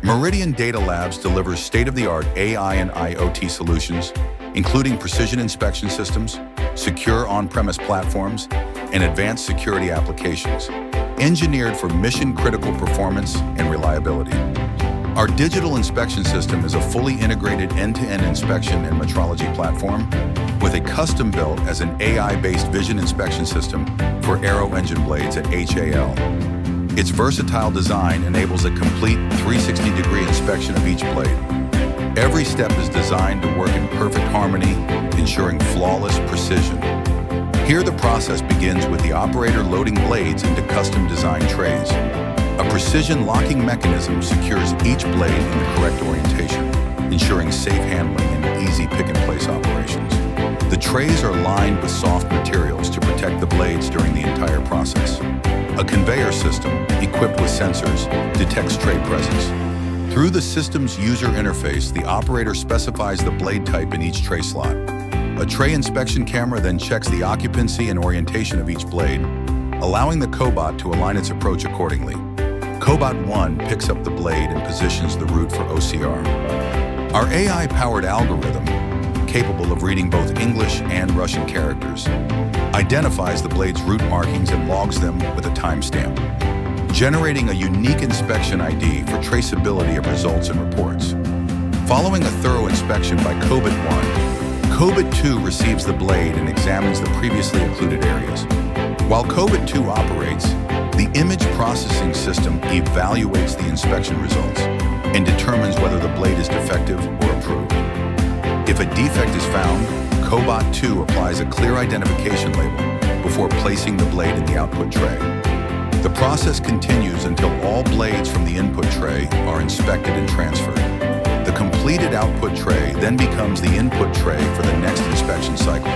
Meridian Data Labs delivers state-of-the-art AI and IoT solutions, including precision inspection systems, secure on-premise platforms, and advanced security applications, engineered for mission-critical performance and reliability. Our digital inspection system is a fully integrated end-to-end inspection and metrology platform with a custom-built as an AI-based vision inspection system for aero engine blades at HAL. Its versatile design enables a complete 360-degree inspection of each blade. Every step is designed to work in perfect harmony, ensuring flawless precision. Here the process begins with the operator loading blades into custom-designed trays. A precision locking mechanism secures each blade in the correct orientation, ensuring safe handling and easy pick-and-place operations. The trays are lined with soft materials to protect the blades during the entire process. A conveyor system, equipped with sensors, detects tray presence. Through the system's user interface, the operator specifies the blade type in each tray slot. A tray inspection camera then checks the occupancy and orientation of each blade, allowing the cobot to align its approach accordingly. Cobot 1 picks up the blade and positions the route for OCR. Our AI-powered algorithm, capable of reading both English and Russian characters, identifies the blade's route markings and logs them with a timestamp, generating a unique inspection ID for traceability of results and reports. Following a thorough inspection by Cobot 1, Cobot 2 receives the blade and examines the previously included areas. While Cobot 2 operates, the image processing system evaluates the inspection results and determines whether the blade is defective or approved. If a defect is found, Cobot 2 applies a clear identification label before placing the blade in the output tray. The process continues until all blades from the input tray are inspected and transferred. The completed output tray then becomes the input tray for the next inspection cycle.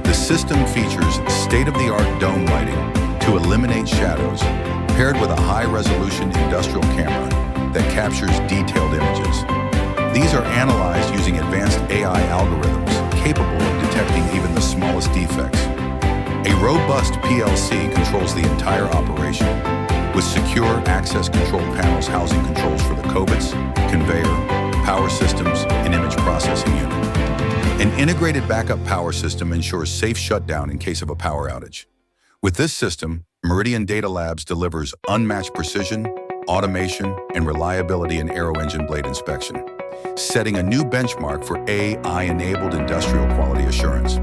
The system features state-of-the-art dome lighting to eliminate shadows, paired with a high-resolution industrial camera that captures detailed images. These are analyzed using advanced AI algorithms capable of detecting even the smallest defects. A robust PLC controls the entire operation, with secure access control panels housing controls for the cobots, conveyor, power systems, and image processing unit. An integrated backup power system ensures safe shutdown in case of a power outage. With this system, Meridian Data Labs delivers unmatched precision, automation, and reliability in aero engine blade inspection, setting a new benchmark for AI-enabled industrial quality assurance.